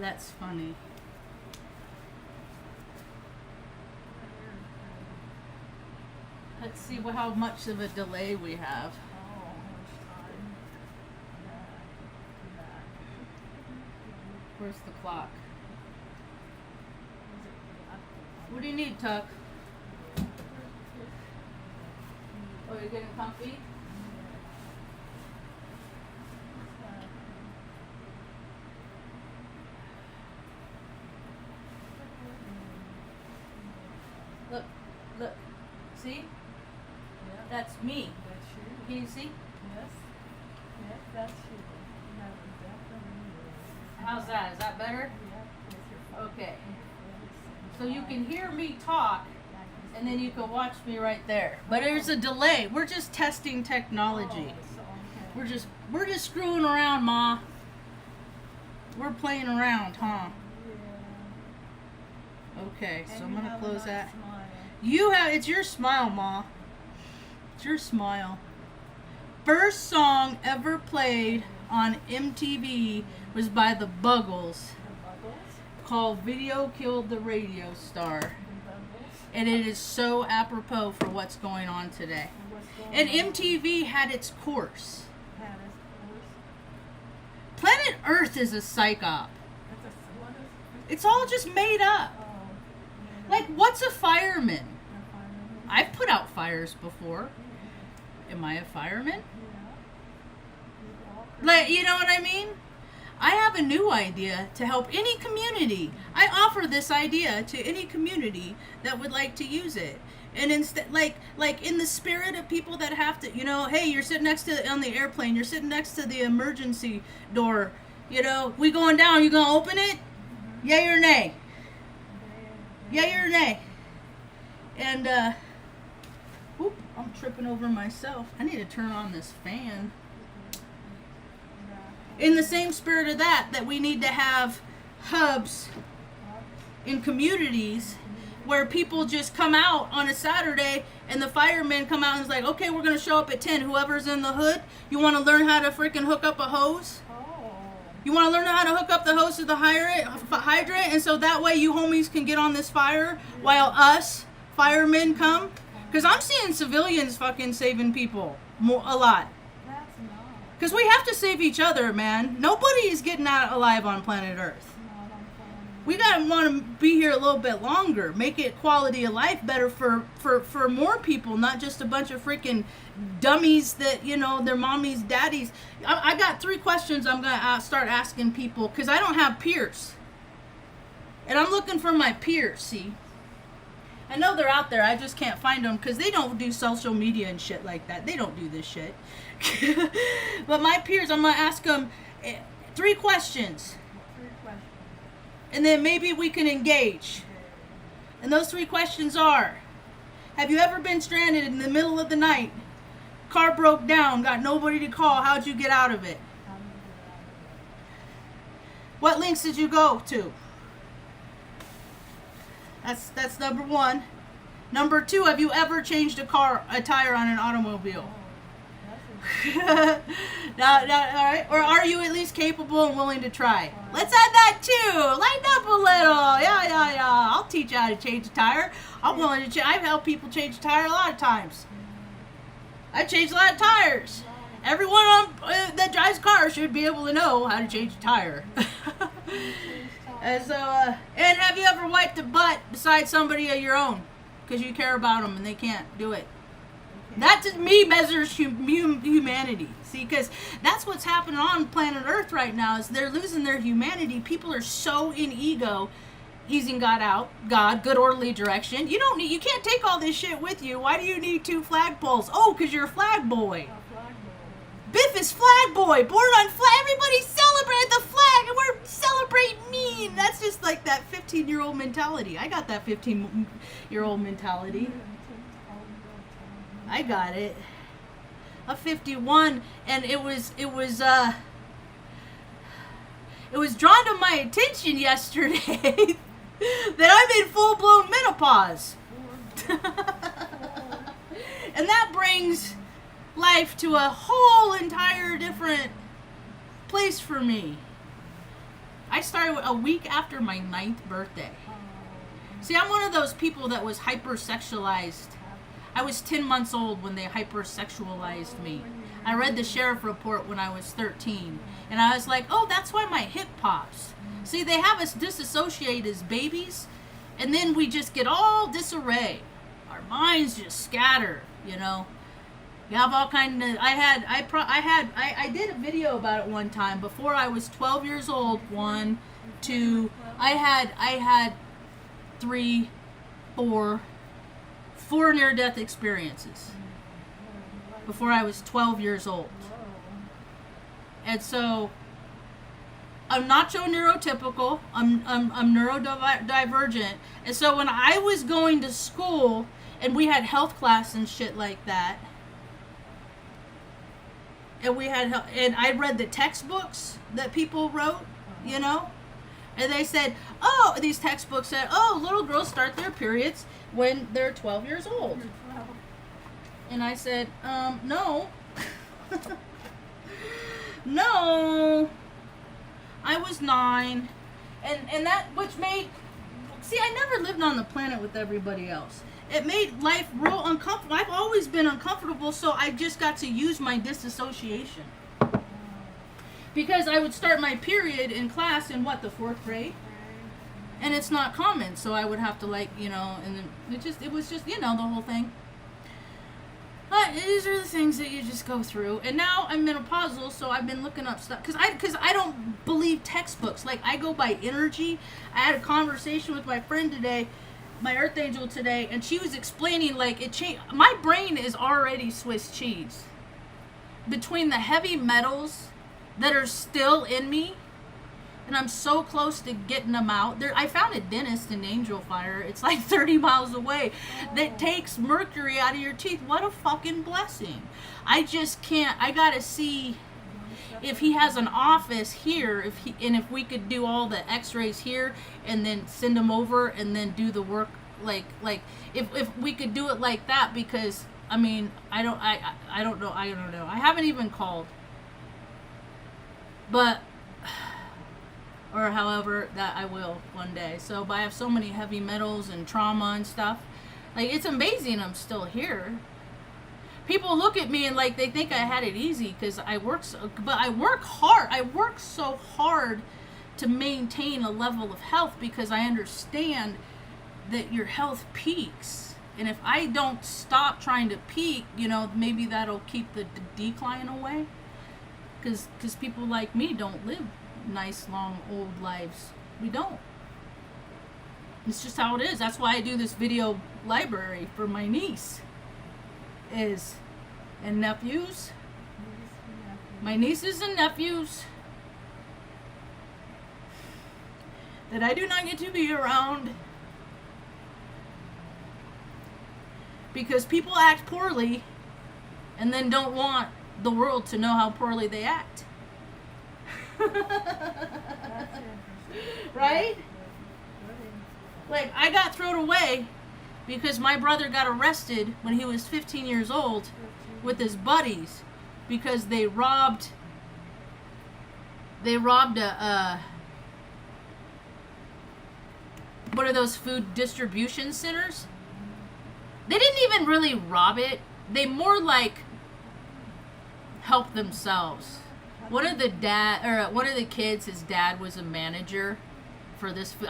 That's funny. Let's see how much of a delay we have. Where's the clock? What do you need, Tuck? Oh, you're getting comfy? Look, look. See? Yeah. That's me. That's you. Can you see? Yes. Yes, that's you. You have definitely is. How's that? Is that better? Yeah, with your phone. Okay. So you can hear me talk, and then you can watch me right there. But there's a delay. We're just testing technology. Oh, okay. We're just screwing around, Ma. We're playing around, huh? Yeah. Okay, so And I'm you gonna have a close nice that. smile. It's your smile, Ma. It's your smile. First song ever played on MTV was by the Buggles, The Buggles? called Video Killed the Radio Star. The Buggles? And it is so apropos for what's going on today. And what's going And on? MTV had its course. Had his course. Planet Earth is a psych op. That's a, what is It's all just made up. Oh, yeah. Like, what's a fireman? A fireman? I've put out fires before. Am I a fireman? Yeah. Like, you know what I mean? I have a new idea to help any community. I offer this idea to any community that would like to use it. And instead, like in the spirit of people that have to, hey, you're sitting next to on the airplane, you're sitting next to the emergency door, we going down, you gonna open it? Yay or nay? Yay or nay? And whoop, I'm tripping over myself. I need to turn on this fan. In the same spirit of that we need to have hubs in communities where people just come out on a Saturday and the firemen come out and it's like, okay, we're going to show up at 10. Whoever's in the hood, you want to learn how to freaking hook up a hose? Oh. You want to learn how to hook up the hose to the hydrant, and so that way you homies can get on this fire while us firemen come? Because I'm seeing civilians fucking saving people a lot. That's not. Because we have to save each other, man. Nobody is getting out alive on planet Earth. Not on planet. We gotta want to be here a little bit longer. Make it quality of life better for more people, not just a bunch of freaking dummies that, their mommies, daddies. I got 3 questions I'm gonna start asking people because I don't have peers. And I'm looking for my peers, see? I know they're out there. I just can't find them because they don't do social media and shit like that. They don't do this shit. But my peers, I'm going to ask them 3 questions. 3 questions. And then maybe we can engage. And those 3 questions are, have you ever been stranded in the middle of the night? Car broke down, got nobody to call. How'd you get out of it? How do you get out of it? What links did you go to? That's number 1. Number 2, have you ever changed a tire on an automobile? That's Now, all right. Or are you at least capable and willing to try? Let's add that too. Lighten up a little. Yeah. I'll teach you how to change a tire. I'm willing to. I've helped people change a tire a lot of times. I changed a lot of tires. Everyone that drives a car should be able to know how to change a tire. And so, and have you ever wiped a butt beside somebody of your own because you care about them and they can't do it? That to me measures humanity. See, because that's what's happening on planet Earth right now is they're losing their humanity. People are so in ego, easing God out. God, good orderly direction. You can't take all this shit with you. Why do you need 2 flagpoles? Oh, because you're a flag boy. Biff is flag boy, born on flag. Everybody celebrated the flag, and we're celebrating me. That's just like that 15-year-old mentality. I got that 15-year-old mentality. I got it. A 51, and it was drawn to my attention yesterday that I'm in full-blown menopause. And that brings life to a whole entire different place for me. I started a week after my 9th birthday. See, I'm one of those people that was hypersexualized. I was 10 months old when they hypersexualized me. I read the sheriff report when I was 13. And I was like, oh, that's why my hip pops. See, they have us disassociate as babies. And then we just get all disarray. Our minds just scatter, you know. You have all kind of. I did a video about it one time before I was 12 years old. 1, 2. I had 3, 4 near-death experiences before I was 12 years old. And so I'm not so neurotypical. I'm neurodivergent. And so when I was going to school and we had health class and shit like that, and I read the textbooks that people wrote, you know, and they said, oh, these textbooks said, oh, little girls start their periods when they're 12 years old. And I said, no. No. I was 9. And that, which made, see, I never lived on the planet with everybody else. It made life real uncomfortable. I've always been uncomfortable, so I just got to use my disassociation. Because I would start my period in class in, what, the 4th grade? And it's not common, so I would have to, like, you know, and then it was just, you know, the whole thing. But these are the things that you just go through. And now I'm menopausal, so I've been looking up stuff. Because I don't believe textbooks. Like, I go by energy. I had a conversation with my friend today, my Earth Angel today, and she was explaining, like, it changed. My brain is already Swiss cheese. Between the heavy metals that are still in me, and I'm so close to getting them out. I found a dentist in Angel Fire. It's like 30 miles away. That takes mercury out of your teeth. What a fucking blessing. I just can't. I gotta see if he has an office here, if we could do all the x-rays here and then send them over and then do the work like if we could do it like that, because I mean, I don't know. I haven't even called. But or however that I will one day. So, but I have so many heavy metals and trauma and stuff. Like, it's amazing I'm still here. People look at me and, like, they think I had it easy because I work but I work hard. I work so hard to maintain a level of health because I understand that your health peaks. And if I don't stop trying to peak, you know, maybe that'll keep the decline away. Because people like me don't live nice, long, old lives. We don't. It's just how it is. That's why I do this video library for my niece. And nephews. My nieces and nephews that I do not get to be around because people act poorly and then don't want the world to know how poorly they act. Right? Like, I got thrown away because my brother got arrested when he was 15 years old with his buddies because they robbed a one of those food distribution centers. They didn't even really rob it. They more like helped themselves. One of the kids, his dad was a manager for this food.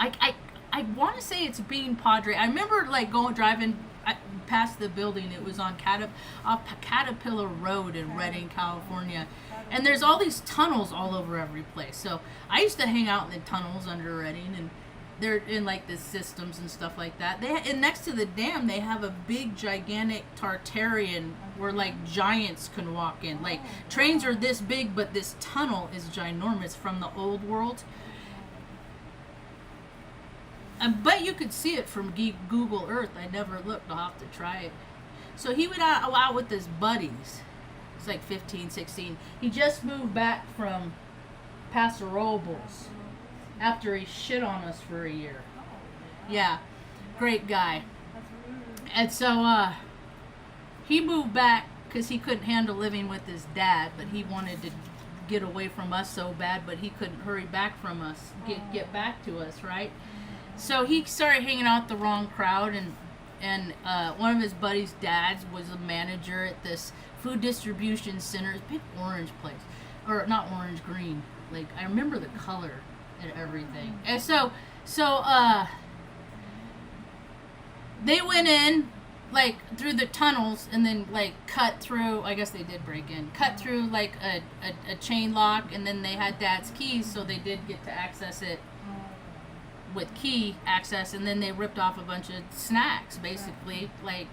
I want to say it's Bean Padre. I remember like driving past the building. It was on Caterpillar Road in Redding, California. And there's all these tunnels all over every place. So I used to hang out in the tunnels under Redding, and they're in like the systems and stuff like that. And next to the dam, they have a big, gigantic Tartarian where like giants can walk in. Like trains are this big, but this tunnel is ginormous from the old world. I bet you could see it from Google Earth. I never looked. I'll have to try it. So he went out with his buddies. It's like 15, 16. He just moved back from Paso Robles after he shit on us for a year. Yeah, great guy. And so he moved back because he couldn't handle living with his dad, but he wanted to get away from us so bad, but he couldn't hurry back from us, get back to us, right? So he started hanging out with the wrong crowd, and one of his buddy's dads was a manager at this food distribution center, this big orange place, or not orange, green. Like, I remember the color and everything. And so they went in, like, through the tunnels, and then, like, cut through, I guess they did break in, cut through, like, a chain lock, and then they had Dad's keys, so they did get to access it with key access, and then they ripped off a bunch of snacks, basically, like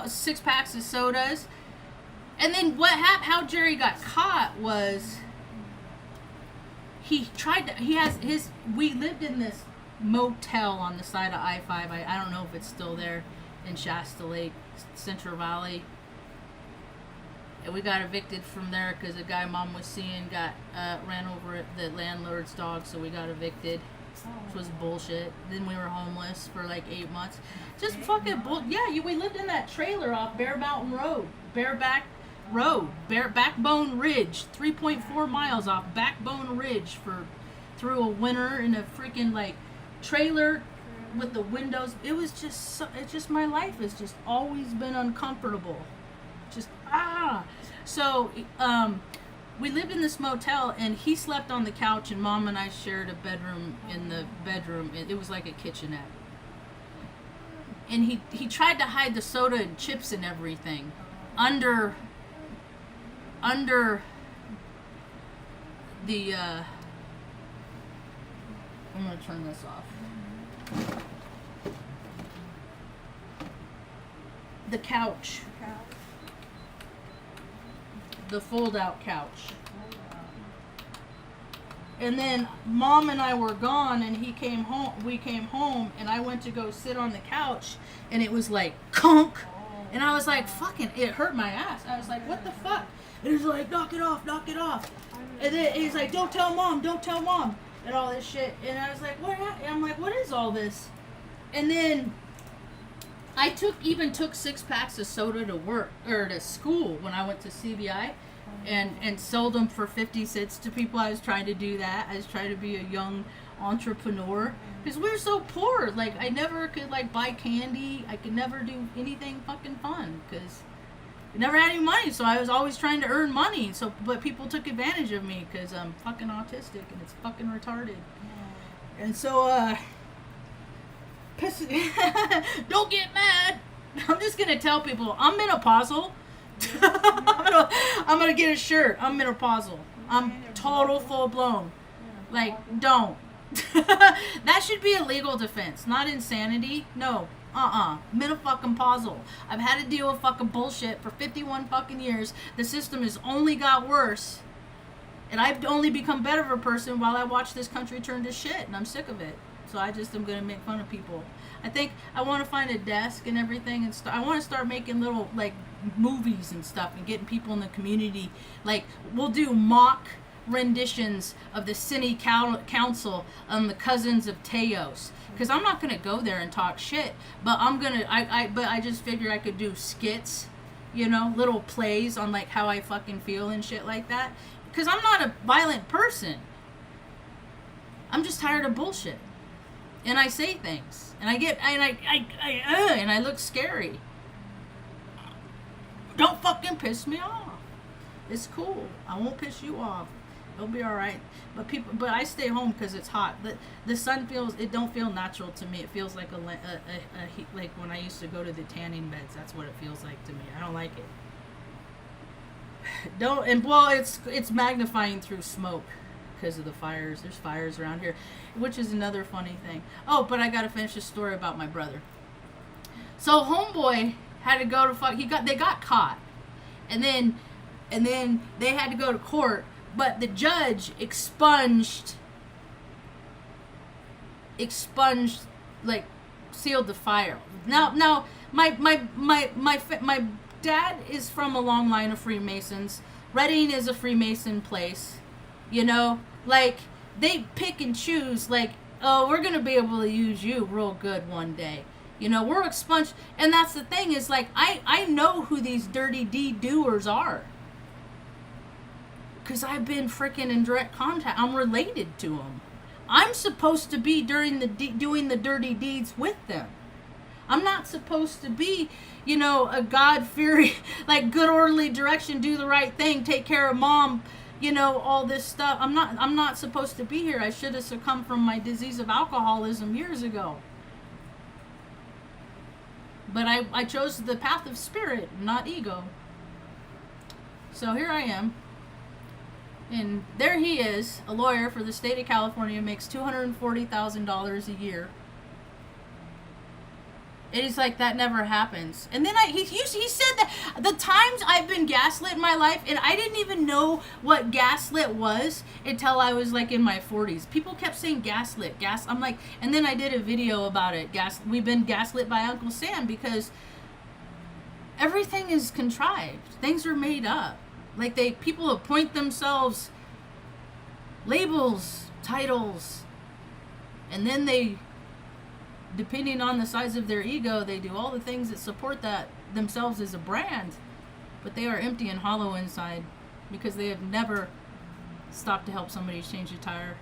6 packs of sodas. And then how Jerry got caught was we lived in this motel on the side of I-5. I don't know if it's still there in Shasta Lake, Central Valley. And we got evicted from there because a guy Mom was seeing ran over the landlord's dog, so we got evicted. Which was bullshit. Then we were homeless for like 8 months. Just fucking yeah, we lived in that trailer off Backbone Ridge, 3.4 miles off Backbone Ridge through a winter in a freaking like trailer with the windows. It was just it's just my life has just always been uncomfortable. So we lived in this motel, and he slept on the couch, and Mom and I shared a bedroom in the bedroom. It was like a kitchenette. And he tried to hide the soda and chips and everything under the I'm going to turn this off. The couch. The fold-out couch. And then Mom and I were gone, and we came home, and I went to go sit on the couch, and it was like conk, and I was like, fucking, it hurt my ass. I was like, what the fuck? And he's like, knock it off. And then he's like, don't tell Mom, and all this shit. And I was like, what? And I'm like, what is all this? And then I took 6 packs of soda to work or to school when I went to CBI, and sold them for 50 cents to people. I was trying to do that. I was trying to be a young entrepreneur because we were so poor. Like, I never could like buy candy. I could never do anything fucking fun because I never had any money. So I was always trying to earn money. So, but people took advantage of me because I'm fucking autistic and it's fucking retarded. And so, don't get mad. I'm just gonna tell people I'm menopausal. I'm gonna get a shirt. I'm menopausal. I'm total full blown. Like, don't. That should be a legal defense, not insanity. No. Menopausal. I've had to deal with fucking bullshit for 51 fucking years. The system has only got worse. And I've only become better of a person while I watch this country turn to shit, and I'm sick of it. So I just am going to make fun of people. I think I want to find a desk and everything, and I want to start making little, like, movies and stuff and getting people in the community. Like, we'll do mock renditions of the city council on the Cousins of Taos. Because I'm not going to go there and talk shit, but I just figure I could do skits, you know, little plays on, like, how I fucking feel and shit like that. Because I'm not a violent person. I'm just tired of bullshit. And I say things, and I look scary. Don't fucking piss me off. It's cool. I won't piss you off. It'll be all right. But I stay home because it's hot. The sun don't feel natural to me. It feels like like when I used to go to the tanning beds. That's what it feels like to me. I don't like it. It's magnifying through smoke. Because of the fires. There's fires around here, which is another funny thing. Oh, but I gotta finish the story about my brother. So homeboy had to go to they got caught, and then they had to go to court, but the judge expunged like sealed the file. Now my dad is from a long line of Freemasons. Reading is a Freemason place, you know. Like, they pick and choose, like, oh, we're going to be able to use you real good one day. You know, we're expunged. And that's the thing is, like, I know who these dirty deed doers are. Because I've been freaking in direct contact. I'm related to them. I'm supposed to be doing the dirty deeds with them. I'm not supposed to be, a God-fearing, like good orderly direction, do the right thing, take care of mom, all this stuff. I'm not supposed to be here. I should have succumbed from my disease of alcoholism years ago. But I chose the path of spirit, not ego. So here I am. And there he is, a lawyer for the state of California, makes $240,000 a year. And he's like, that never happens. And then he said that the times I've been gaslit in my life, and I didn't even know what gaslit was until I was like in my 40s. People kept saying gaslit, I'm like, and then I did a video about it. We've been gaslit by Uncle Sam because everything is contrived. Things are made up. Like people appoint themselves labels, titles, and then they, depending on the size of their ego, they do all the things that support that themselves as a brand, but they are empty and hollow inside because they have never stopped to help somebody change a tire.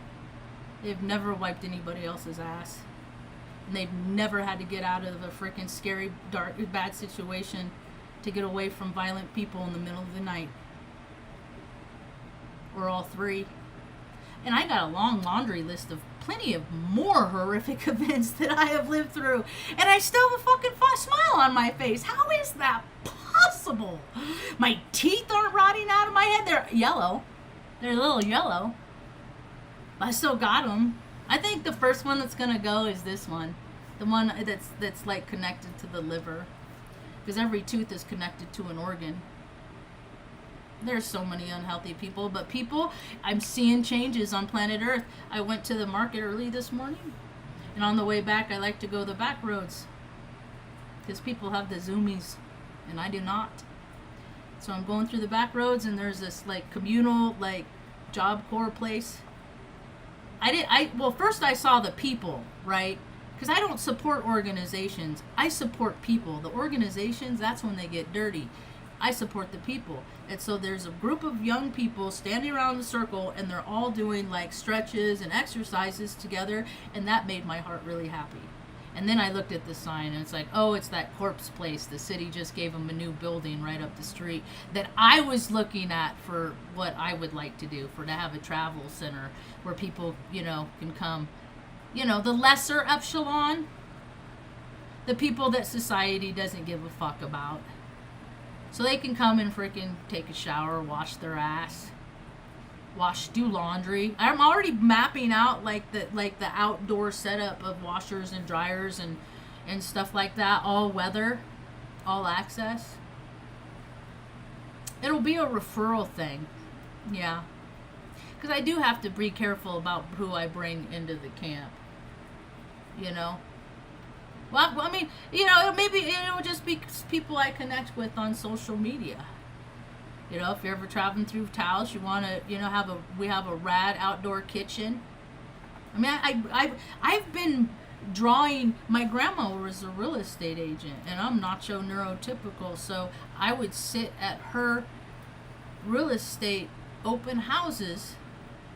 They've never wiped anybody else's ass. And they've never had to get out of a freaking scary, dark, bad situation to get away from violent people in the middle of the night. Or all three. And I got a long laundry list of plenty of more horrific events that I have lived through. And I still have a fucking smile on my face. How is that possible? My teeth aren't rotting out of my head. They're yellow. They're a little yellow. But I still got them. I think the first one that's going to go is this one. The one that's like connected to the liver. Because every tooth is connected to an organ. There's so many unhealthy people, but I'm seeing changes on planet Earth. I went to the market early this morning, and on the way back, I like to go the back roads because people have the zoomies, and I do not. So I'm going through the back roads, and there's this like communal like Job Corps place. Well, first I saw the people, right? Because I don't support organizations. I support people. The organizations, that's when they get dirty. I support the people. And so there's a group of young people standing around the circle, and they're all doing like stretches and exercises together, and that made my heart really happy. And then I looked at the sign, and it's like, oh, it's that corpse place. The city just gave them a new building right up the street that I was looking at for what I would like to do, to have a travel center where people, can come. The lesser epsilon, the people that society doesn't give a fuck about. So they can come and freaking take a shower, wash their ass, do laundry. I'm already mapping out like the outdoor setup of washers and dryers and stuff like that, all weather, all access. It'll be a referral thing, yeah. Because I do have to be careful about who I bring into the camp, Well, I mean, maybe it'll just be people I connect with on social media. If you're ever traveling through Taos, you want to, we have a rad outdoor kitchen. I mean, I've been drawing. My grandma was a real estate agent, and I'm nacho neurotypical, so I would sit at her real estate open houses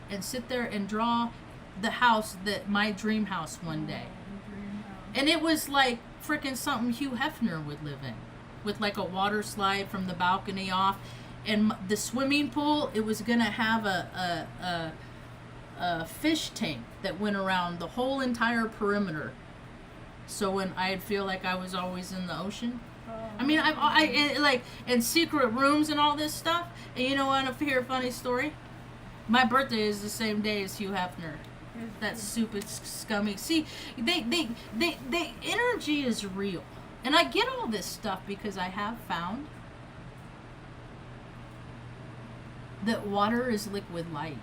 and sit there and draw the house my dream house one day. And it was like freaking something Hugh Hefner would live in, with like a water slide from the balcony off, and the swimming pool. It was gonna have a fish tank that went around the whole entire perimeter. So when I'd feel like I was always in the ocean. I mean, and secret rooms and all this stuff. And you know what? If you hear a funny story, my birthday is the same day as Hugh Hefner. That stupid, scummy. See, they energy is real. And I get all this stuff because I have found that water is liquid light.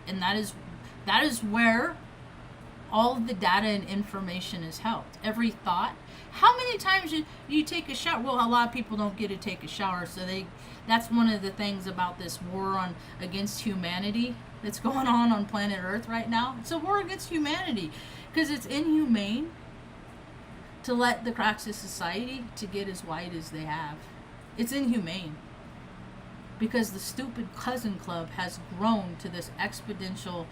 And that is where all of the data and information is held. Every thought. How many times you take a shower? Well, a lot of people don't get to take a shower, so that's one of the things about this war against humanity that's going on planet Earth right now. It's a war against humanity because it's inhumane to let the cracks of society to get as wide as they have. It's inhumane. because the stupid cousin club has grown to this exponential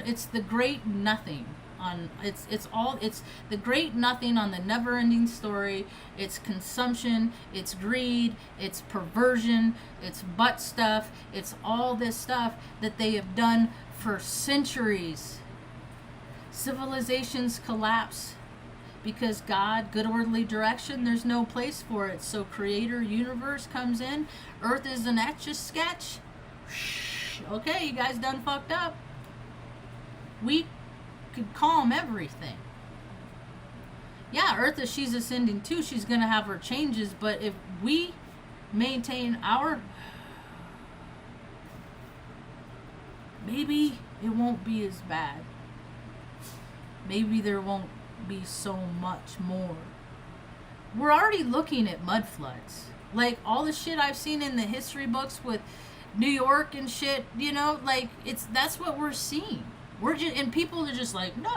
it's the great nothing on it's the great nothing on the never ending story. It's consumption, it's greed, it's perversion, it's butt stuff, it's all this stuff that they have done for centuries. Civilizations collapse because God, good orderly direction, there's no place for it. So creator universe comes in. Earth is an etch-a-sketch. Okay, you guys done fucked up. We could calm everything. Yeah, Earth, if she's ascending too, she's going to have her changes. But if we maintain our... maybe it won't be as bad. Maybe there won't be so much more. We're already looking at mud floods. Like all the shit I've seen in the history books with New York and shit, you know, like that's what we're seeing. We're just, and people are just like, no,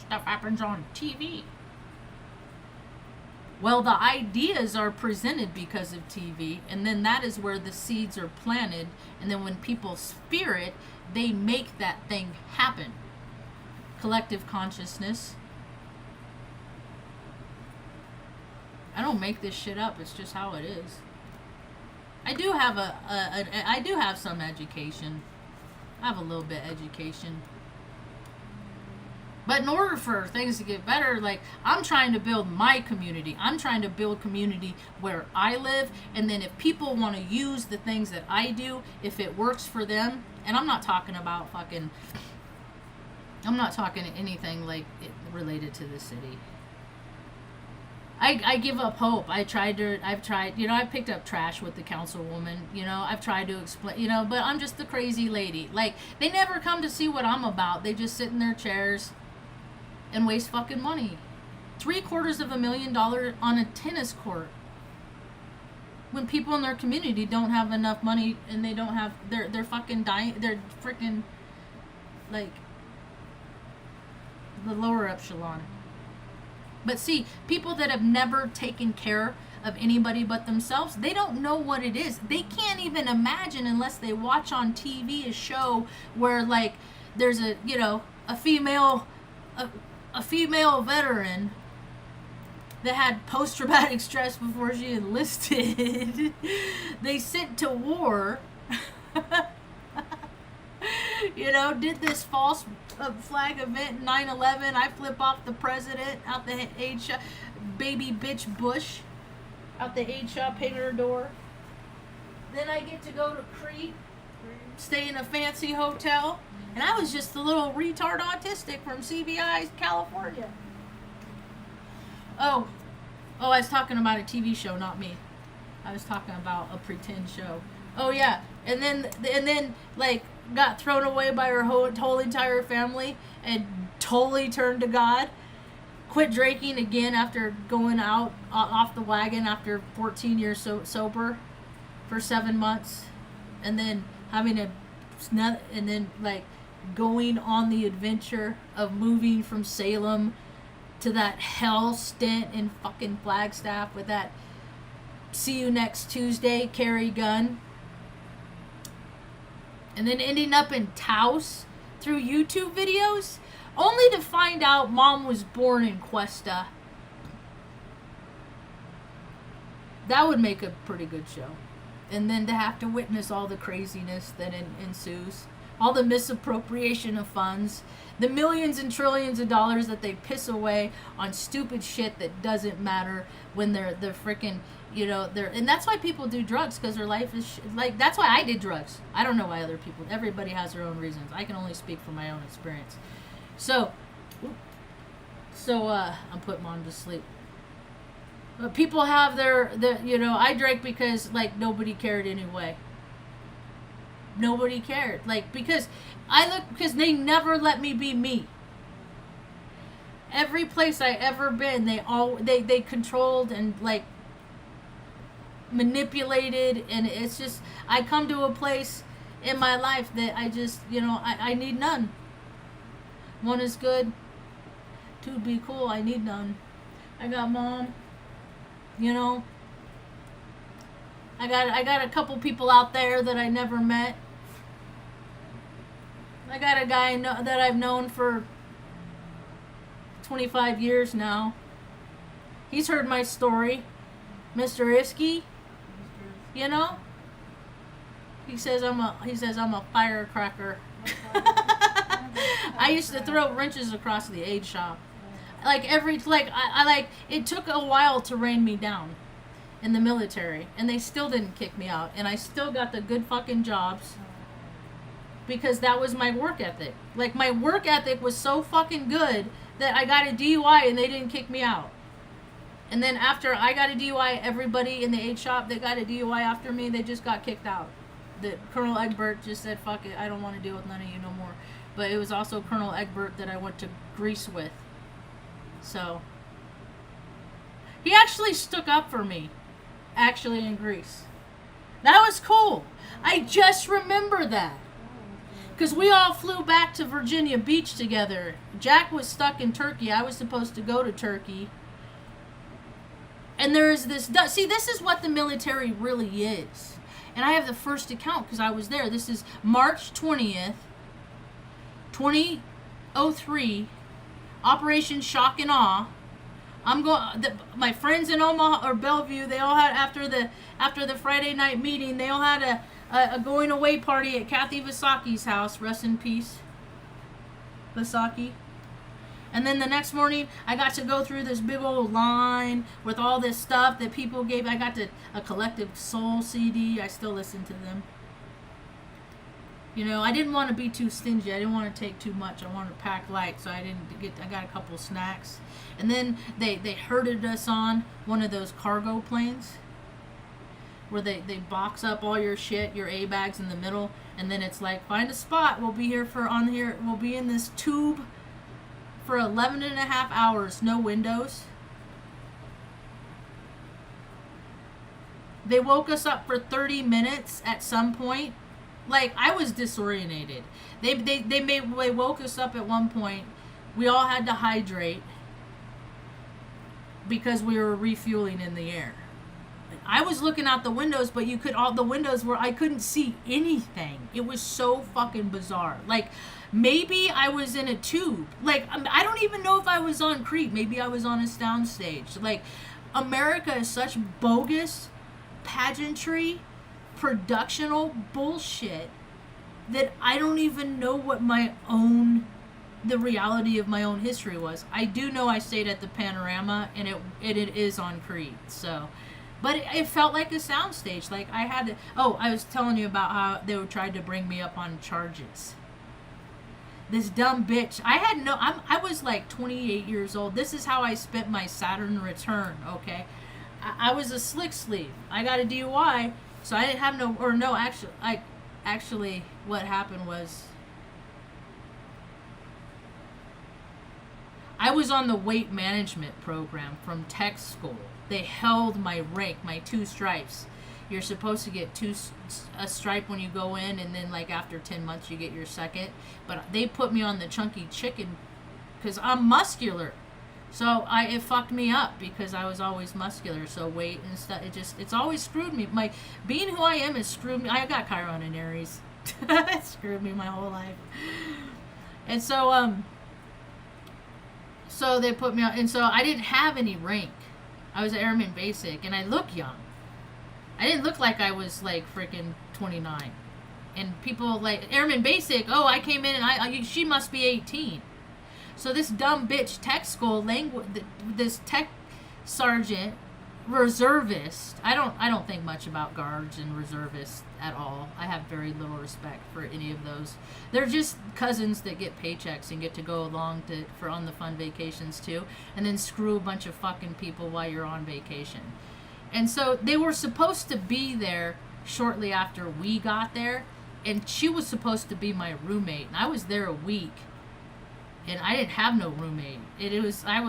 stuff happens on TV. Well, the ideas are presented because of TV, and then that is where the seeds are planted, and then when people spear it, they make that thing happen. Collective consciousness. I don't make this shit up. It's just how it is. I do have I do have some education. I have a little bit education. But in order for things to get better, like, I'm trying to build my community. I'm trying to build community where I live, and then if people want to use the things that I do, if it works for them, and I'm not talking about fucking, I'm not talking anything like it related to the city. I give up hope. I've tried, you know, I picked up trash with the councilwoman, you know, I've tried to explain, you know, but I'm just the crazy lady. Like, they never come to see what I'm about. They just sit in their chairs and waste fucking money. $750,000 on a tennis court. When people in their community don't have enough money and they don't have, they're fucking dying, they're freaking, like, the lower echelon. But see, people that have never taken care of anybody but themselves, they don't know what it is. They can't even imagine unless they watch on TV a show where, like, there's a, you know, a female veteran that had post-traumatic stress before she enlisted. They sent to war. You know, did this false flag event in 9/11. I flip off the president out the aid shop, baby bitch Bush out the aid shop, hang her door. Then I get to go to Crete, stay in a fancy hotel, and I was just a little retard autistic from CBI, California. Oh, I was talking about a TV show, not me. I was talking about a pretend show. Oh yeah, and then like got thrown away by her whole entire family and totally turned to God. Quit drinking again after going out off the wagon after 14 years sober for 7 months, and then like going on the adventure of moving from Salem to that hell stint in fucking Flagstaff with that see you next Tuesday carry gun. And then ending up in Taos through YouTube videos, only to find out mom was born in Cuesta. That would make a pretty good show. And then to have to witness all the craziness that ensues, all the misappropriation of funds, the millions and trillions of dollars that they piss away on stupid shit that doesn't matter when they're freaking, you know, and that's why people do drugs, because their life is like, that's why I did drugs. I don't know why other people, everybody has their own reasons. I can only speak from my own experience. So I'm putting mom to sleep. But people have their, you know, I drank because, like, nobody cared anyway. Nobody cared. Like, because they never let me be me. Every place I ever been, they controlled and, like, manipulated, and it's just, I come to a place in my life that I just, you know, I need none. One is good, two would be cool, I need none. I got mom, you know, I got a couple people out there that I never met. I got a guy that I've known for 25 years now. He's heard my story. Mr. Iskey, you know? He says I'm a firecracker. I used to throw wrenches across the aid shop. I it took a while to rein me down in the military, and they still didn't kick me out, and I still got the good fucking jobs because that was my work ethic. Like, my work ethic was so fucking good that I got a DUI and they didn't kick me out. And then after I got a DUI, everybody in the aid shop that got a DUI after me, they just got kicked out. That Colonel Egbert just said, fuck it, I don't want to deal with none of you no more. But it was also Colonel Egbert that I went to Greece with. So, he actually stuck up for me, actually, in Greece. That was cool. I just remember that. Because we all flew back to Virginia Beach together. Jack was stuck in Turkey. I was supposed to go to Turkey. And there's this... See, this is what the military really is. And I have the first account because I was there. This is March 20th, 2003. Operation Shock and Awe. I'm going. My friends in Omaha or Bellevue, they all had after the Friday night meeting, they all had a going away party at Kathy Visaki's house. Rest in peace, Visaki. And then the next morning, I got to go through this big old line with all this stuff that people gave. I got a Collective Soul CD. I still listen to them. You know, I didn't want to be too stingy. I didn't want to take too much. I wanted to pack light, so I got a couple snacks. And then they herded us on one of those cargo planes where they box up all your shit, your A bags in the middle, and then it's like, find a spot. We'll be here we'll be in this tube for 11 and a half hours, no windows. They woke us up for 30 minutes at some point. Like, I was disorientated. They woke us up at one point. We all had to hydrate because we were refueling in the air. I was looking out the windows, but I couldn't see anything. It was so fucking bizarre. Like, maybe I was in a tube. Like, I don't even know if I was on Crete. Maybe I was on a soundstage. Like, America is such bogus pageantry, productional bullshit that I don't even know what the reality of my own history was. I do know I stayed at the Panorama, and it is on Crete, so. But it felt like a soundstage. Like, I had to... Oh, I was telling you about how they tried to bring me up on charges. This dumb bitch. I was like 28 years old. This is how I spent my Saturn return, okay? I was a slick sleeve. I got a DUI, so I didn't have actually, what happened was... I was on the weight management program from tech school. They held my rank, my 2 stripes. You're supposed to get a stripe when you go in, and then like after 10 months you get your second. But they put me on the chunky chicken because I'm muscular. So it fucked me up because I was always muscular. So weight and stuff, it's always screwed me. Being who I am has screwed me. I got Chiron in Aries. It screwed me my whole life. And so they put me on, and so I didn't have any rank. I was an Airman Basic, and I look young. I didn't look like I was like freaking 29. And people like, Airman Basic, oh, I came in and she must be 18. So this dumb bitch tech school this tech sergeant reservist, I don't think much about guards and reservists at all. I have very little respect for any of those. They're just cousins that get paychecks and get to go along on the fun vacations too, and then screw a bunch of fucking people while you're on vacation. And so they were supposed to be there shortly after we got there, and she was supposed to be my roommate, and I was there a week. And I didn't have no roommate.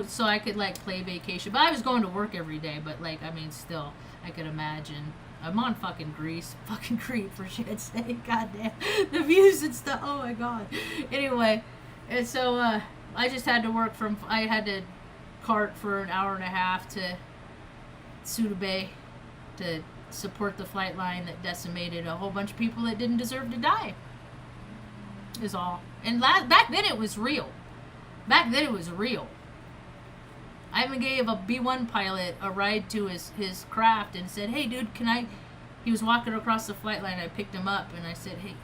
So I could like play vacation. But I was going to work every day. But like, I mean, still, I could imagine. I'm on fucking Greece, fucking Crete for shit's sake. Goddamn, the views and stuff. Oh my god. Anyway, and so I just had to work I had to cart for an hour and a half to Suda Bay to support the flight line that decimated a whole bunch of people that didn't deserve to die. Is all. And back then it was real. Back then it was real. I even gave a B-1 pilot a ride to his craft and said, "Hey, dude, can I?" He was walking across the flight line. I picked him up and I said, "Hey,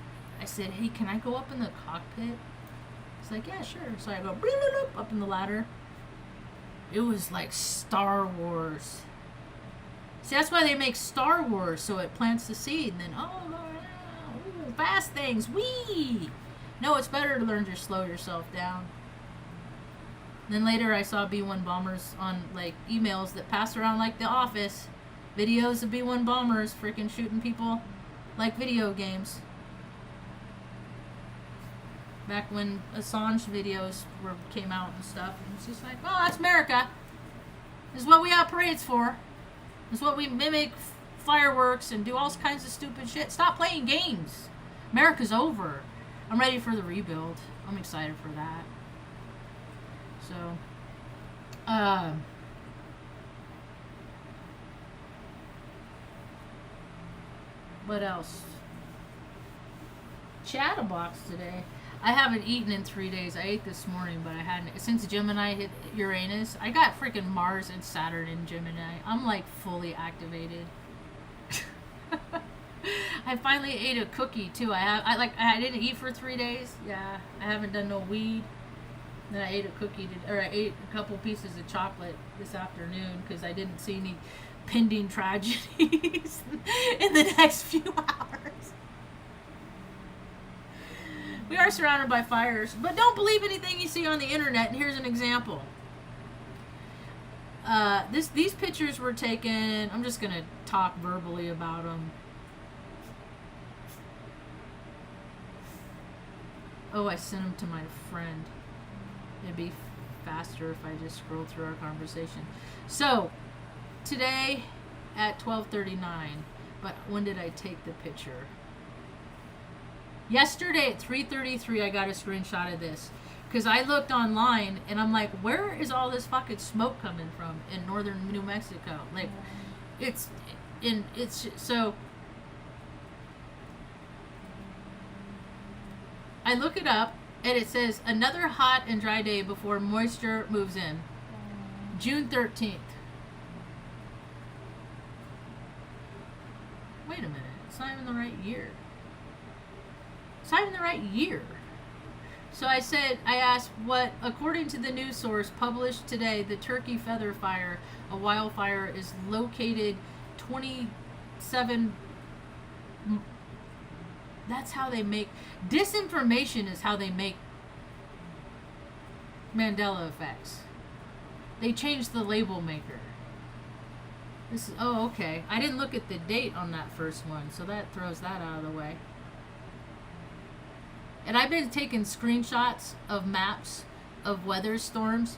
can I go up in the cockpit?" He's like, "Yeah, sure." So I go up in the ladder. It was like Star Wars. See, that's why they make Star Wars, so it plants the seed, and then fast things, wee. No, it's better to learn to slow yourself down. Then later I saw B-1 bombers on like emails that pass around like The Office. Videos of B-1 bombers freaking shooting people like video games. Back when Assange videos came out and stuff. And it's just like, well, that's America. This is what we have parades for. This is what we mimic fireworks and do all kinds of stupid shit. Stop playing games. America's over. I'm ready for the rebuild. I'm excited for that. So, what else? Chatterbox today. I haven't eaten in 3 days. I ate this morning, but I hadn't. Since Gemini hit Uranus, I got freaking Mars and Saturn in Gemini. I'm like fully activated. I finally ate a cookie too. I didn't eat for 3 days. Yeah, I haven't done no weed. Then I ate a cookie, I ate a couple pieces of chocolate this afternoon because I didn't see any pending tragedies in the next few hours. We are surrounded by fires, but don't believe anything you see on the internet. And here's an example. These pictures were taken. I'm just gonna talk verbally about them. Oh, I sent them to my friend. It'd be faster if I just scroll through our conversation. So, today at 12:39, but when did I take the picture? Yesterday at 3:33, I got a screenshot of this. Because I looked online, and I'm like, where is all this fucking smoke coming from in northern New Mexico? Like, so... I look it up, and it says, another hot and dry day before moisture moves in. June 13th. Wait a minute. It's not even the right year. It's not even the right year. So I asked what, according to the news source published today, the Turkey Feather Fire, a wildfire, is located 27... That's how they make... Disinformation is how they make Mandela effects. They changed the label maker. This is... Oh, okay. I didn't look at the date on that first one, so that throws that out of the way. And I've been taking screenshots of maps of weather storms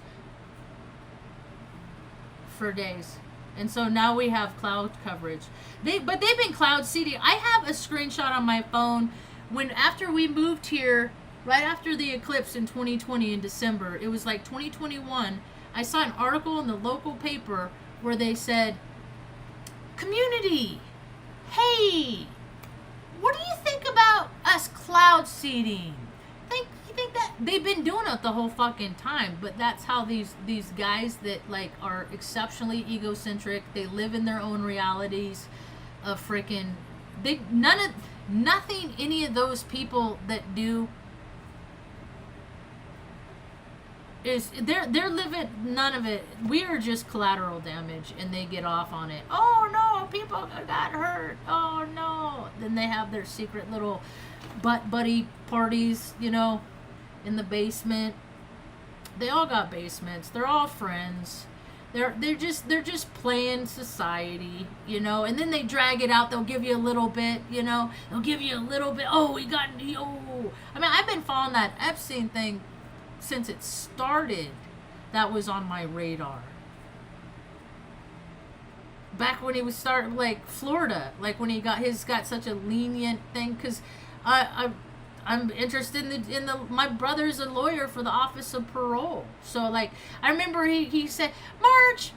for days. And so now we have cloud coverage. But they've been cloud seeding. I have a screenshot on my phone when after we moved here, right after the eclipse in 2020 in December, it was like 2021, I saw an article in the local paper where they said, community, hey, what do you think about us cloud seeding? You think that they've been doing it the whole fucking time, but that's how these guys that like are exceptionally egocentric, they live in their own realities of freaking nothing any of those people that do is they're living none of it. We are just collateral damage and they get off on it. Oh no, people got hurt. Oh no. Then they have their secret little butt buddy parties, you know, in the basement. They all got basements. They're all friends. They're just playing society, you know, and then they drag it out. They'll give you a little bit, you know. They'll give you a little bit. Oh, we got oh. I mean, I've been following that Epstein thing since it started. That was on my radar. Back when he was starting, like Florida, like when he got such a lenient thing, because I'm interested in the my brother's a lawyer for the Office of Parole. So like I remember he said, Marge,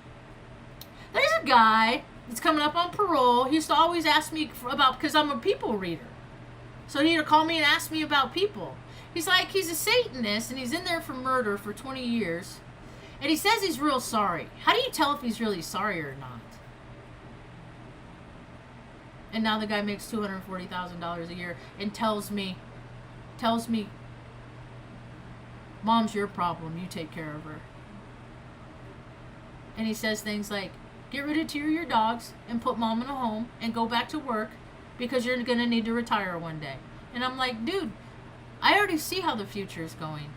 there's a guy He's coming up on parole. He used to always ask me about, because I'm a people reader. So he'd call me and ask me about people. He's like, he's a Satanist, and he's in there for murder for 20 years. And he says he's real sorry. How do you tell if he's really sorry or not? And now the guy makes $240,000 a year and tells me, Mom's your problem, you take care of her. And he says things like, get rid of 2 of your dogs and put Mom in a home and go back to work because you're going to need to retire one day. And I'm like, dude, I already see how the future is going.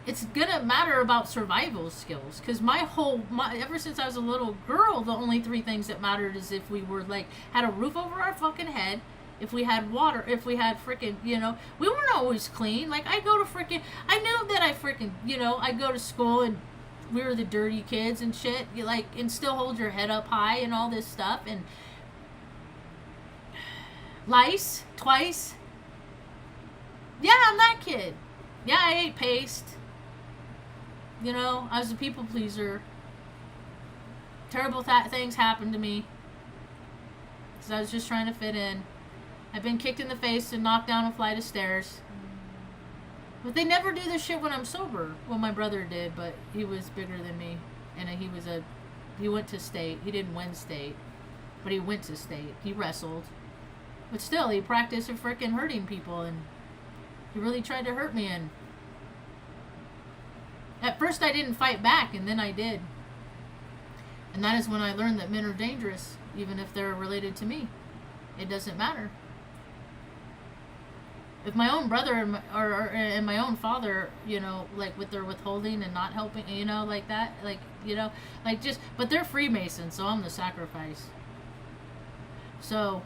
It's going to matter about survival skills, because ever since I was a little girl, the only 3 things that mattered is if we were like, had a roof over our fucking head, if we had water, if we had freaking, we weren't always clean. Like, I knew that I go to school and we were the dirty kids and shit, and still hold your head up high and all this stuff, and lice, twice. Yeah, I'm that kid. Yeah, I ate paste. I was a people pleaser. Terrible things happened to me because I was just trying to fit in. I've been kicked in the face and knocked down a flight of stairs. But they never do this shit when I'm sober. Well, my brother did, but he was bigger than me. And he went to state. He didn't win state, but he went to state. He wrestled. But still, he practiced at freaking hurting people, and he really tried to hurt me. And at first I didn't fight back, and then I did. And that is when I learned that men are dangerous, even if they're related to me. It doesn't matter. If my own brother and my own father, like with their withholding and not helping, like that, but they're Freemasons, so I'm the sacrifice. So,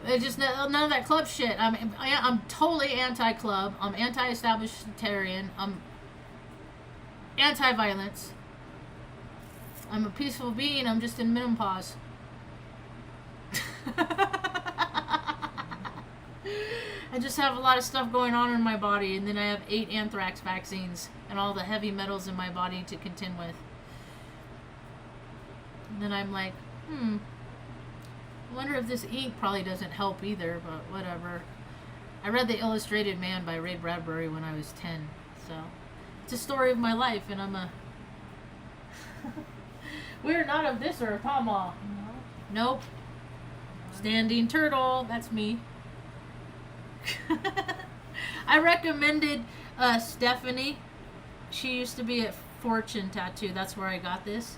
it's just none of that club shit. I'm totally anti-club. I'm anti-establishmentarian. I'm anti-violence. I'm a peaceful being. I'm just in menopause. I just have a lot of stuff going on in my body, and then I have 8 anthrax vaccines and all the heavy metals in my body to contend with. And then I'm like, I wonder if this ink probably doesn't help either, but whatever. I read The Illustrated Man by Ray Bradbury when I was 10, so it's a story of my life, and I'm a... We're not of this earth, huh, Ma? No. Nope. Standing turtle, that's me. I recommended Stephanie. She used to be at Fortune Tattoo. That's where I got this.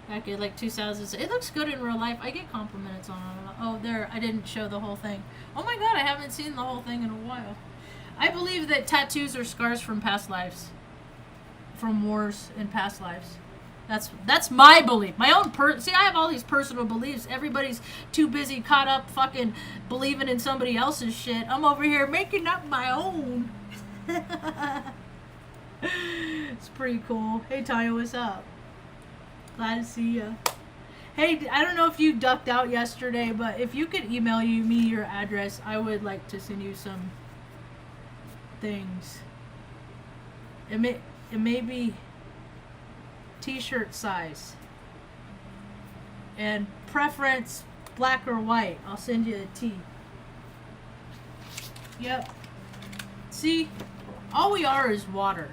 Back in like 2000. It looks good in real life. I get compliments on it. Oh, there. I didn't show the whole thing. Oh my god, I haven't seen the whole thing in a while. I believe that tattoos are scars from past lives. From wars in past lives. That's my belief. My own see, I have all these personal beliefs. Everybody's too busy caught up fucking believing in somebody else's shit. I'm over here making up my own. It's pretty cool. Hey, Tanya, what's up? Glad to see you. Hey, I don't know if you ducked out yesterday, but if you could email me your address, I would like to send you some things. It may be t-shirt size and preference black or white. I'll send you a tee. Yep. See, all we are is water.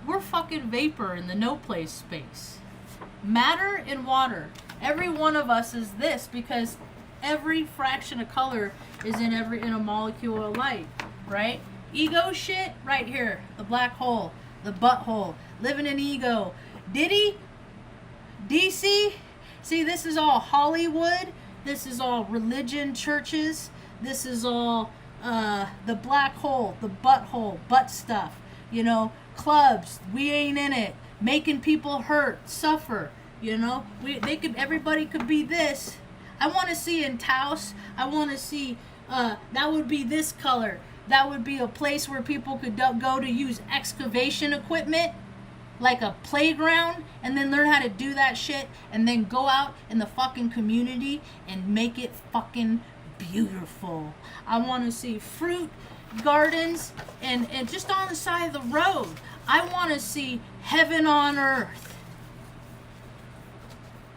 We're fucking vapor in the no place space. Matter and water. Every one of us is this because every fraction of color is in a molecule of light, right? Ego shit right here. The black hole, the butthole, living in ego. Diddy? DC? See, this is all Hollywood. This is all religion, churches. This is all the black hole, the butthole, butt stuff. Clubs. We ain't in it. Making people hurt, suffer. Everybody could be this. I want to see in Taos. I want to see that would be this color. That would be a place where people could go to use excavation equipment. Like a playground, and then learn how to do that shit, and then go out in the fucking community and make it fucking beautiful. I want to see fruit gardens and just on the side of the road. I want to see heaven on earth.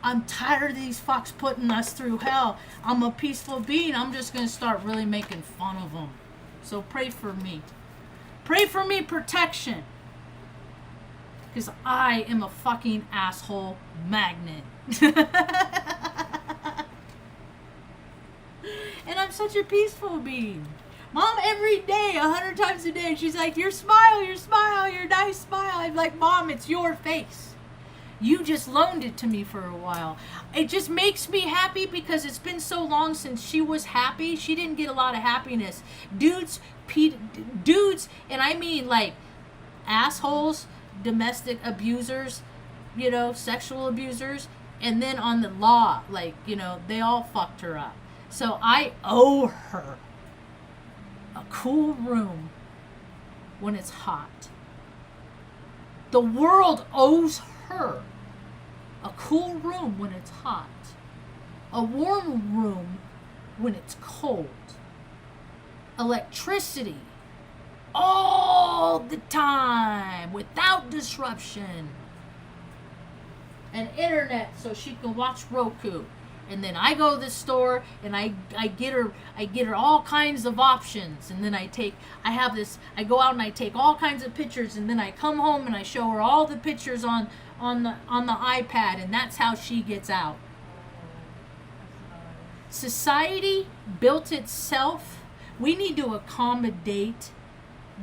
I'm tired of these fucks putting us through hell. I'm a peaceful being. I'm just going to start really making fun of them. So pray for me. Pray for me protection. Because I am a fucking asshole magnet. And I'm such a peaceful being. Mom, every day, 100 times a day, she's like, your smile, your nice smile. I'm like, Mom, it's your face. You just loaned it to me for a while. It just makes me happy because it's been so long since she was happy. She didn't get a lot of happiness. Dudes, and I mean like assholes, domestic abusers, sexual abusers, and then on the law, like, they all fucked her up. So I owe her a cool room when it's hot. The world owes her a cool room when it's hot. A warm room when it's cold. Electricity all the time without disruption. And internet so she can watch Roku. And then I go to the store and I get her all kinds of options. And then I go out and I take all kinds of pictures, and then I come home and I show her all the pictures on the iPad, and that's how she gets out. Society built itself. We need to accommodate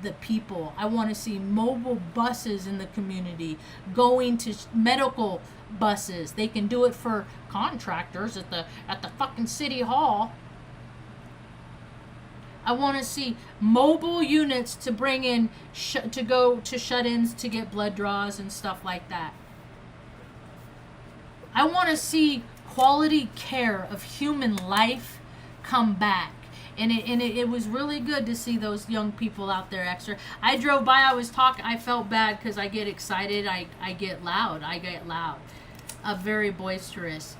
the people. I want to see mobile buses in the community, going to medical buses. They can do it for contractors at the fucking city hall. I want to see mobile units to bring in to go to shut-ins to get blood draws and stuff like that. I want to see quality care of human life come back. And it was really good to see those young people out there extra. I drove by, I was talking, I felt bad because I get excited, I get loud. Very boisterous.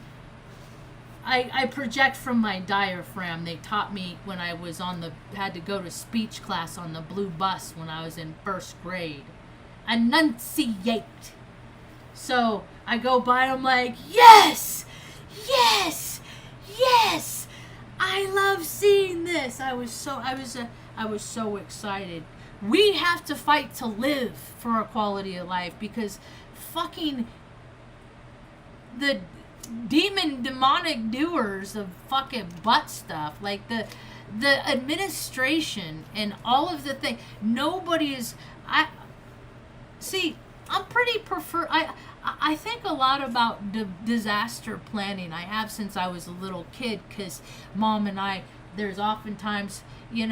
I project from my diaphragm. They taught me when I was had to go to speech class on the blue bus when I was in first grade. Enunciate. So I go by, I'm like, yes, yes, yes. I love seeing this. I was so excited. We have to fight to live for a quality of life, because fucking the demonic doers of fucking butt stuff, like the administration and all of the things, nobody is. I'm pretty I think a lot about disaster planning. I have since I was a little kid, because Mom and I, there's oftentimes, we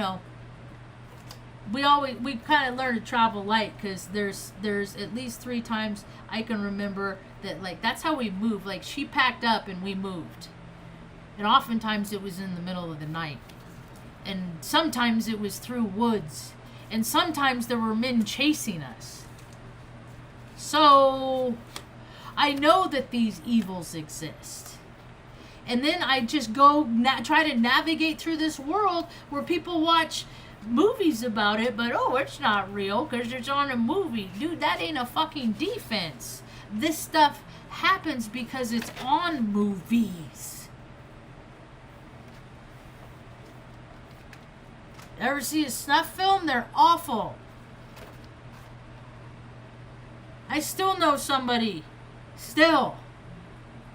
kind of learn to travel light, because there's at least 3 times I can remember that, like, that's how we moved. Like, she packed up and we moved. And oftentimes it was in the middle of the night. And sometimes it was through woods. And sometimes there were men chasing us. So I know that these evils exist. And then I just go try to navigate through this world where people watch movies about it, but it's not real because it's on a movie. Dude, that ain't a fucking defense. This stuff happens because it's on movies. Ever see a snuff film? They're awful. I still know somebody. Still.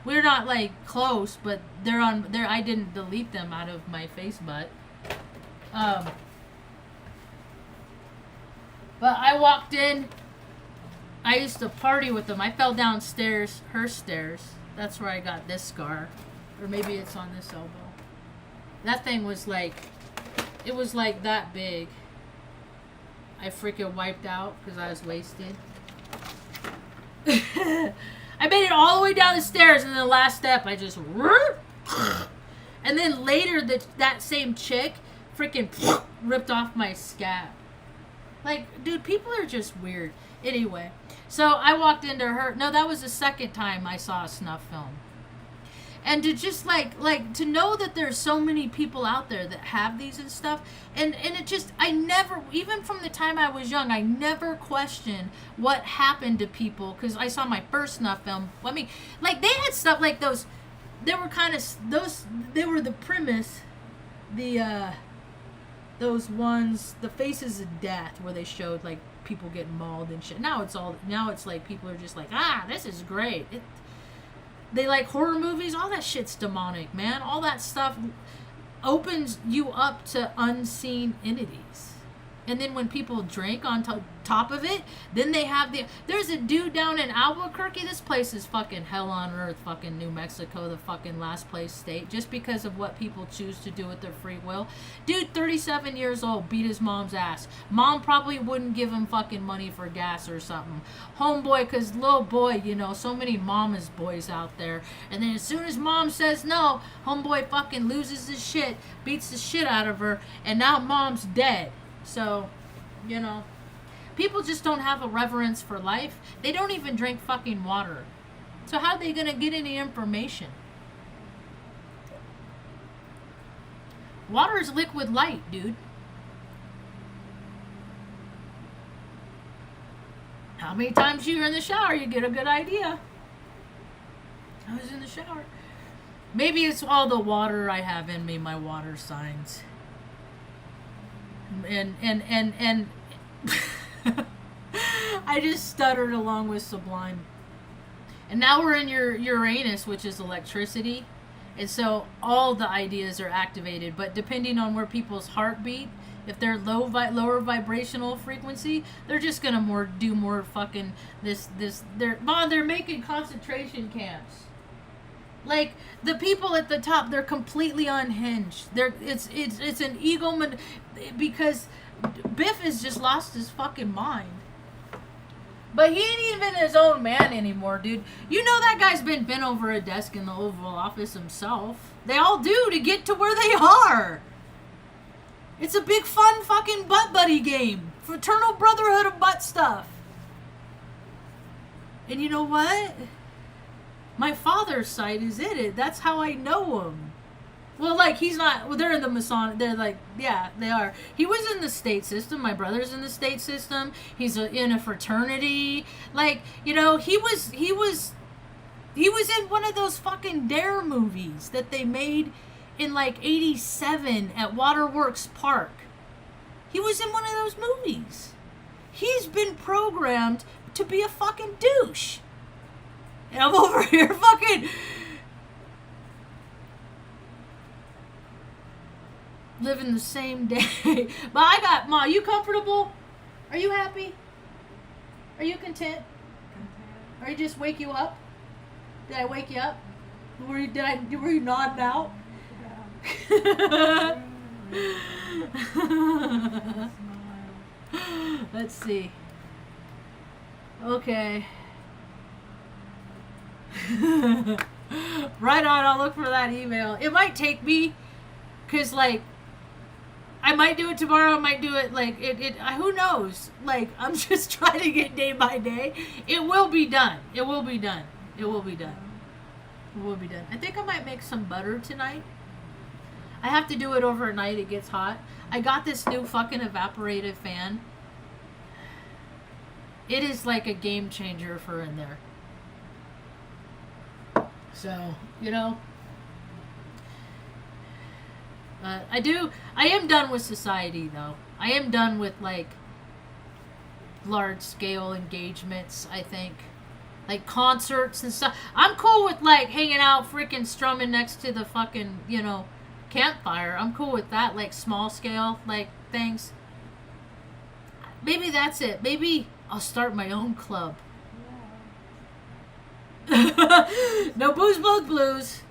We're not like close, but they're on there. I didn't delete them out of my Facebook. But I walked in. I used to party with them. I fell downstairs, her stairs. That's where I got this scar. Or maybe it's on this elbow. That thing was like, it was like that big. I freaking wiped out because I was wasted. I made it all the way down the stairs, and the last step, I just... And then later, that same chick freaking ripped off my scab. Like, dude, people are just weird. Anyway, so I walked into her... No, that was the second time I saw a snuff film. And to just like to know that there's so many people out there that have these and stuff, and it just, I never, even from the time I was young, I never questioned what happened to people, because I saw my first snuff film. I mean, like, they had stuff like those, they were kind of those, they were the premise, the those ones, the Faces of Death, where they showed like people getting mauled and shit. Now it's like people are just like, this is great. They like horror movies. All that shit's demonic, man. All that stuff opens you up to unseen entities. And then when people drink on top of it, then they have there's a dude down in Albuquerque. This place is fucking hell on earth, fucking New Mexico, the fucking last place state, just because of what people choose to do with their free will. Dude, 37 years old, beat his mom's ass. Mom probably wouldn't give him fucking money for gas or something. Homeboy, cause little boy, you know, so many mama's boys out there. And then as soon as mom says no, homeboy fucking loses his shit, beats the shit out of her, and now mom's dead. So, you know, people just don't have a reverence for life. They don't even drink fucking water. So how are they going to get any information? Water is liquid light, dude. How many times you're in the shower, you get a good idea. I was in the shower. Maybe it's all the water I have in me, my water signs. And I just stuttered along with Sublime. And now we're in your Uranus, which is electricity. And so all the ideas are activated. But depending on where people's heartbeat, if they're lower vibrational frequency, they're just going to do more fucking they're making concentration camps. Like, the people at the top, they're completely unhinged. It's an ego, because Biff has just lost his fucking mind. But he ain't even his own man anymore, dude. You know that guy's been bent over a desk in the Oval Office himself. They all do to get to where they are. It's a big fun fucking butt buddy game. Fraternal brotherhood of butt stuff. And you know what? My father's side is it. That's how I know him. Well, like, he's not... Well, they're in the Masonic... They're like... Yeah, they are. He was in the state system. My brother's in the state system. He's in a fraternity. Like, you know, he was in one of those fucking Dare movies that they made in, like, 87 at Waterworks Park. He was in one of those movies. He's been programmed to be a fucking douche. And I'm over here fucking living the same day. But I got, Ma, you comfortable? Are you happy? Are you content? Or you just wake you up? Did I wake you up? Were you nodding out? Yeah. Let's see. Okay. Right on, I'll look for that email. It might take me, because, like, I might do it tomorrow, I might do it, like, who knows? Like, I'm just trying to get day by day. It will be done. It will be done. It will be done. It will be done. I think I might make some butter tonight. I have to do it overnight, it gets hot. I got this new fucking evaporative fan. It is like a game changer for in there. So, you know, I am done with society, though. I am done with, like, large-scale engagements, I think. Like, concerts and stuff. I'm cool with, like, hanging out, freaking strumming next to the fucking, you know, campfire. I'm cool with that, like, small-scale, like, things. Maybe that's it. Maybe I'll start my own club. No booze, blues, blues.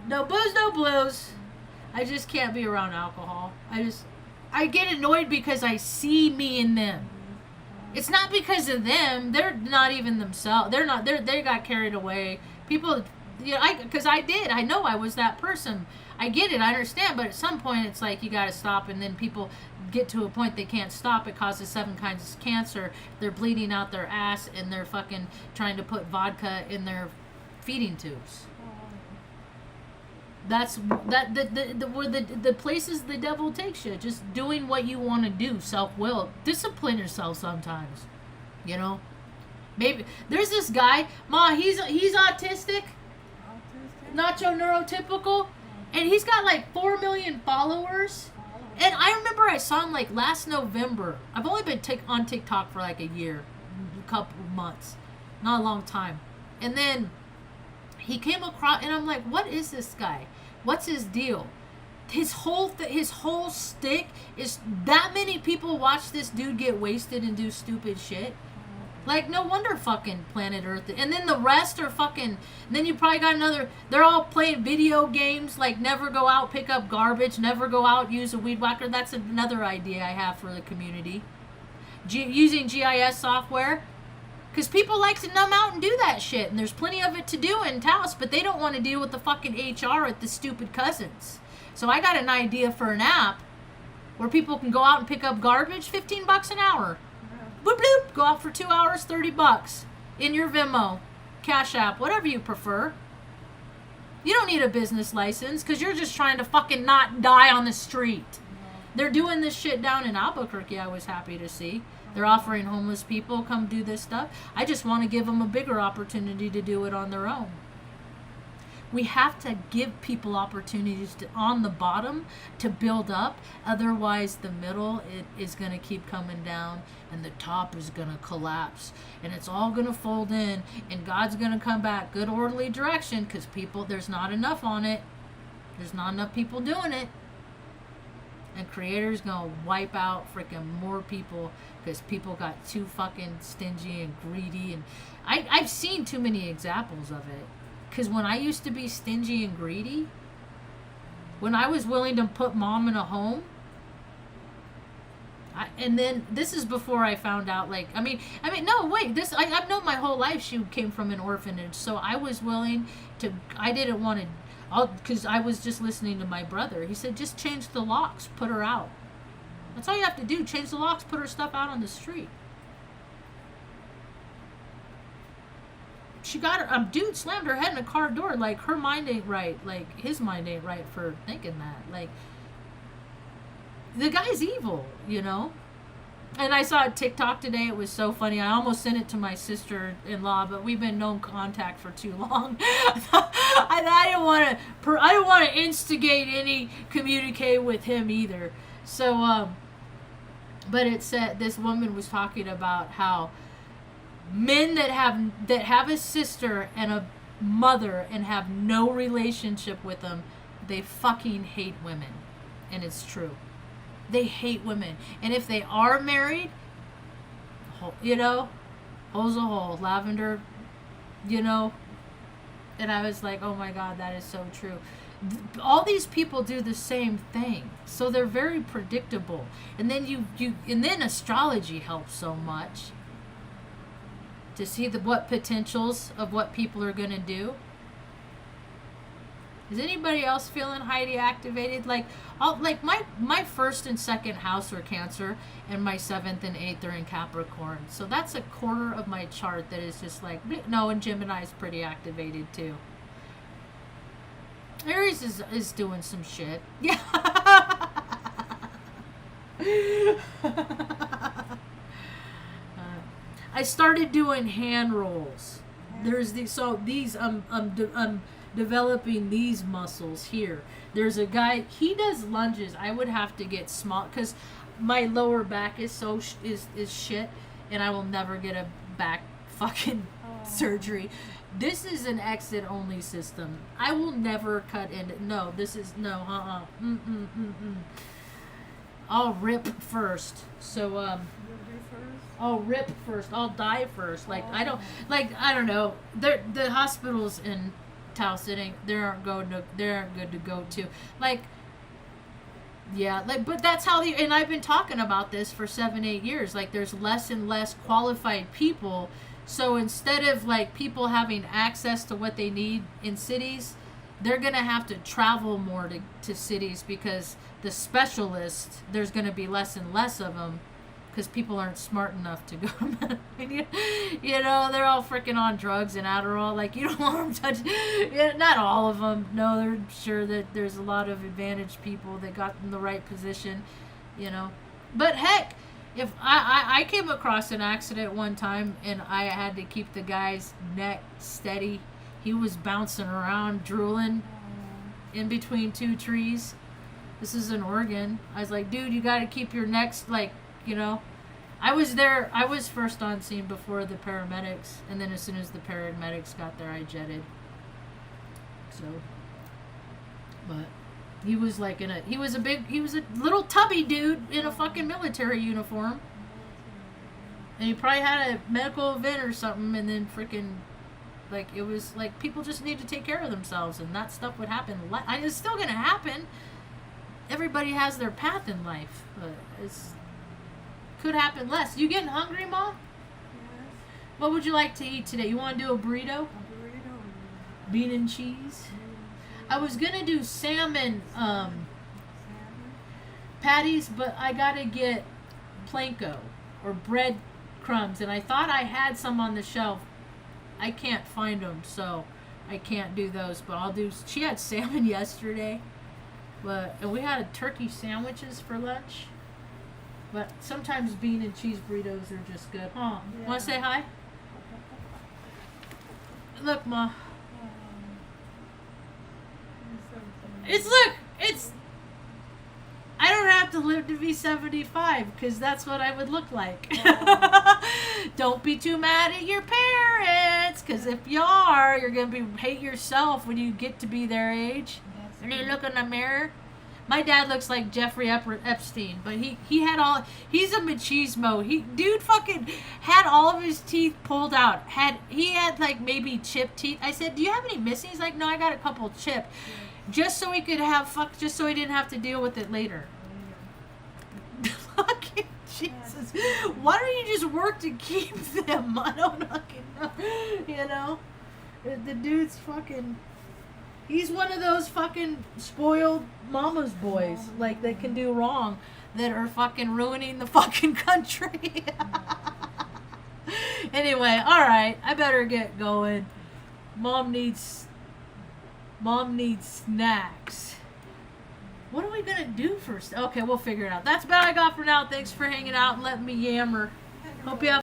No booze, no blues. I just can't be around alcohol. I get annoyed because I see me in them. It's not because of them. They're not even themselves. They got carried away. People, you know, because I did. I know I was that person. I get it. I understand. But at some point, it's like you got to stop, and then people get to a point they can't stop. It causes 7 kinds of cancer. They're bleeding out their ass, and they're fucking trying to put vodka in their feeding tubes. That's the where the places the devil takes you. Just doing what you want to do, self will. Discipline yourself sometimes. You know, maybe there's this guy, Ma. He's autistic, Autistic. nacho neurotypical, and he's got like 4 million followers. And I remember I saw him like last November. I've only been on TikTok for like a year, a couple months, not a long time. And then he came across, and I'm like, what is this guy? What's his deal? His whole stick is that many people watch this dude get wasted and do stupid shit. Like, no wonder fucking planet Earth. And then the rest are fucking... Then you probably got another... They're all playing video games, like never go out, pick up garbage, never go out, use a weed whacker. That's another idea I have for the community. Using GIS software. Because people like to numb out and do that shit. And there's plenty of it to do in Taos, but they don't want to deal with the fucking HR at the stupid cousins. So I got an idea for an app where people can go out and pick up garbage, $15 an hour. Boop bloop, go out for 2 hours, $30 in your Venmo, Cash App, whatever you prefer. You don't need a business license because you're just trying to fucking not die on the street. They're doing this shit down in Albuquerque. I was happy to see they're offering homeless people come do this stuff. I just want to give them a bigger opportunity to do it on their own. We have to give people opportunities on the bottom to build up. Otherwise, the middle is going to keep coming down, and the top is going to collapse, and it's all going to fold in, and God's going to come back good orderly direction because there's not enough on it. There's not enough people doing it. And Creator's going to wipe out freaking more people because people got too fucking stingy and greedy. And I've seen too many examples of it. Because when I used to be stingy and greedy, when I was willing to put mom in a home, and then this is before I found out, like, no, wait, I've known my whole life she came from an orphanage, so I was willing to, I didn't want to, because I was just listening to my brother. He said, just change the locks, put her out. That's all you have to do, change the locks, put her stuff out on the street. She got her, dude slammed her head in a car door. Like, her mind ain't right. Like, his mind ain't right for thinking that. Like, the guy's evil, you know? And I saw a TikTok today. It was so funny. I almost sent it to my sister-in-law, but we've been no contact for too long. I didn't want to instigate any communicate with him either. So, but it said, this woman was talking about how men that have a sister and a mother and have no relationship with them, they fucking hate women. And it's true. They hate women. And if they are married, you know, hole's a hole, lavender, you know. And I was like, oh my God, that is so true. All these people do the same thing. So they're very predictable. And then and then astrology helps so much. To see what potentials of what people are going to do. Is anybody else feeling highly activated? Like my first and second house are Cancer, and my 7th and 8th are in Capricorn. So that's a quarter of my chart that is just like, no, and Gemini is pretty activated too. Aries is doing some shit. Yeah. I started doing hand rolls. There's these, I'm developing these muscles here. There's a guy, he does lunges. I would have to get small because my lower back is is shit, and I will never get a back fucking surgery. This is an exit only system. I will never cut into. No, this is no. I'll rip first. So I'll rip first. I'll die first. Like I don't know. The hospitals in Taos, they aren't good to go to. Like, yeah, like, but that's how and I've been talking about this for 7-8 years. Like, there's less and less qualified people. So instead of like people having access to what they need in cities, they're gonna have to travel more to cities because the specialists, there's gonna be less and less of them. because people aren't smart enough to go to you know, they're all freaking on drugs and Adderall. Like, you don't want them touch. Yeah, not all of them. No, they're sure that there's a lot of advantaged people that got in the right position, you know. But heck, if I came across an accident one time and I had to keep the guy's neck steady. He was bouncing around, drooling in between two trees. This is in Oregon. I was like, dude, you got to keep your neck, like, you know. I was there. I was first on scene before the paramedics, and then as soon as the paramedics got there, I jetted. So, but he was like he was a little tubby dude in a fucking military uniform, and he probably had a medical event or something, and then freaking, like, it was like people just need to take care of themselves, and that stuff would happen. It's still gonna happen. Everybody has their path in life, but it's could happen less. You getting hungry, Mom? Yes. What would you like to eat today? You want to do a burrito? A burrito. Bean and cheese? I was gonna do salmon Salmon. patties, but I gotta get planko or bread crumbs, and I thought I had some on the shelf. I can't find them, so I can't do those. But I'll do. She had salmon yesterday, and we had turkey sandwiches for lunch. But sometimes bean and cheese burritos are just good, huh? Yeah. Want to say hi? Look, Ma. It's. I don't have to live to be 75 because that's what I would look like. Don't be too mad at your parents, because if you are, you're gonna hate yourself when you get to be their age. And you look in the mirror. My dad looks like Jeffrey Epstein, but he's a machismo. Dude fucking had all of his teeth pulled out. He had like maybe chipped teeth. I said, do you have any missing? He's like, no, I got a couple chipped. Just so he could just so he didn't have to deal with it later. Fucking Jesus. Why don't you just work to keep them? I don't fucking know. You know? The dude's fucking... He's one of those fucking spoiled mama's boys, like, that can do wrong, that are fucking ruining the fucking country. Anyway, alright, I better get going. Mom needs snacks. What are we gonna do first? Okay, we'll figure it out. That's about all I got for now. Thanks for hanging out and letting me yammer. Hope you have